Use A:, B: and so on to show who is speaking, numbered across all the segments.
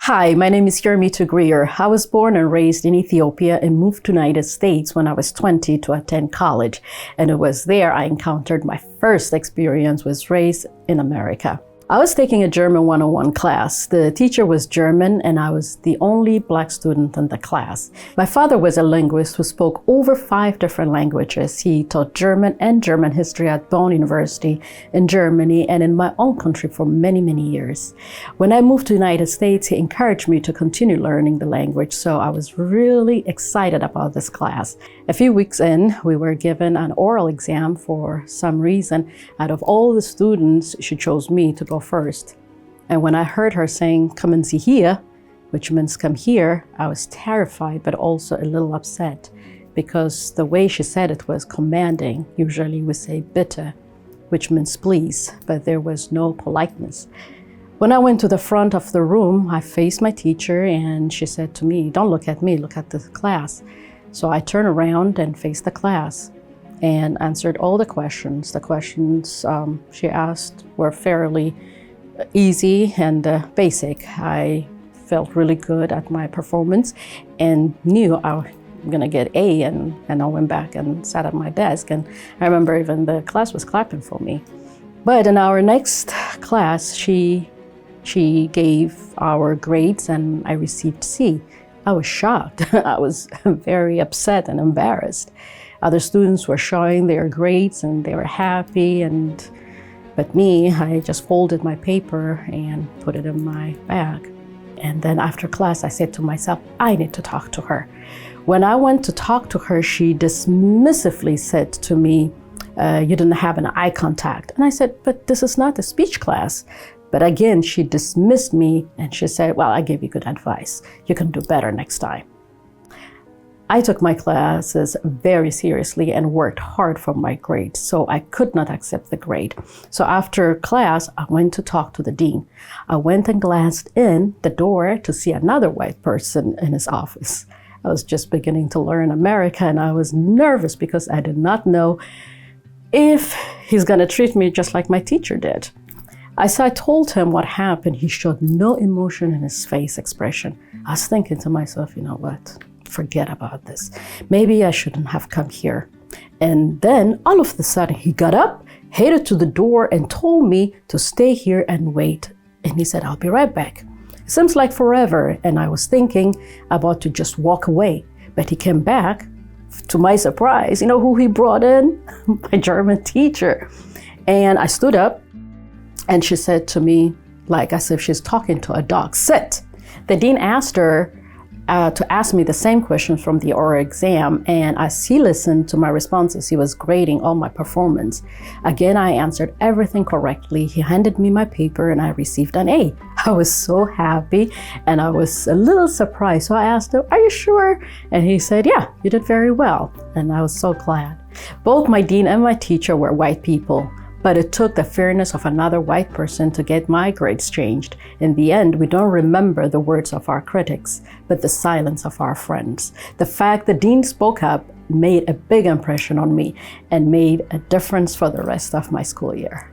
A: Hi, my name is Yeromitou Grier. I was born and raised in Ethiopia and moved to the United States when I was 20 to attend college. And it was there I encountered my first experience with race in America. I was taking a German 101 class. The teacher was German and I was the only Black student in the class. My father was a linguist who spoke over 5 different languages. He taught German and German history at Bonn University in Germany and in my own country for many, many years. When I moved to the United States, he encouraged me to continue learning the language, so I was really excited about this class. A few weeks in, we were given an oral exam. For some reason, out of all the students, she chose me to go first. And when I heard her saying, "Come and see here," which means come here, I was terrified, but also a little upset because the way she said it was commanding. Usually we say bitte, which means please, but there was no politeness. When I went to the front of the room, I faced my teacher and she said to me, "Don't look at me, look at the class." So I turned around and faced the class and answered all the questions. The questions she asked were fairly easy and basic. I felt really good at my performance and knew I was gonna get A, and I went back and sat at my desk, and I remember even the class was clapping for me. But in our next class, she gave our grades and I received C. I was shocked. I was very upset and embarrassed. Other students were showing their grades and they were happy, but me, I just folded my paper and put it in my bag. And then after class, I said to myself, I need to talk to her. When I went to talk to her, she dismissively said to me, "You didn't have an eye contact." And I said, "But this is not a speech class." But again, she dismissed me and she said, "Well, I gave you good advice. You can do better next time." I took my classes very seriously and worked hard for my grades, so I could not accept the grade. So after class, I went to talk to the dean. I went and glanced in the door to see another white person in his office. I was just beginning to learn America and I was nervous because I did not know if he's gonna treat me just like my teacher did. As I told him what happened, he showed no emotion in his face expression. I was thinking to myself, you know what? Forget about this. Maybe I shouldn't have come here. And then all of a sudden he got up, headed to the door and told me to stay here and wait. And he said, "I'll be right back." It seems like forever. And I was thinking about to just walk away. But he came back. To my surprise, you know who he brought in? My German teacher. And I stood up and she said to me, like as if she's talking to a dog, "Sit." The dean asked her to ask me the same questions from the oral exam, and as he listened to my responses, he was grading all my performance. Again, I answered everything correctly. He handed me my paper and I received an A. I was so happy and I was a little surprised. So I asked him, "Are you sure?" And he said, "Yeah, you did very well." And I was so glad. Both my dean and my teacher were white people, but it took the fairness of another white person to get my grades changed. In the end, we don't remember the words of our critics, but the silence of our friends. The fact the dean spoke up made a big impression on me and made a difference for the rest of my school year.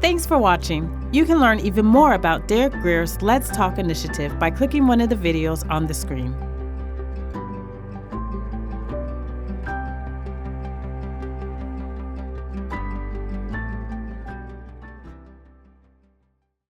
B: Thanks for watching. You can learn even more about Derek Grier's Let's Talk initiative by clicking one of the videos on the screen.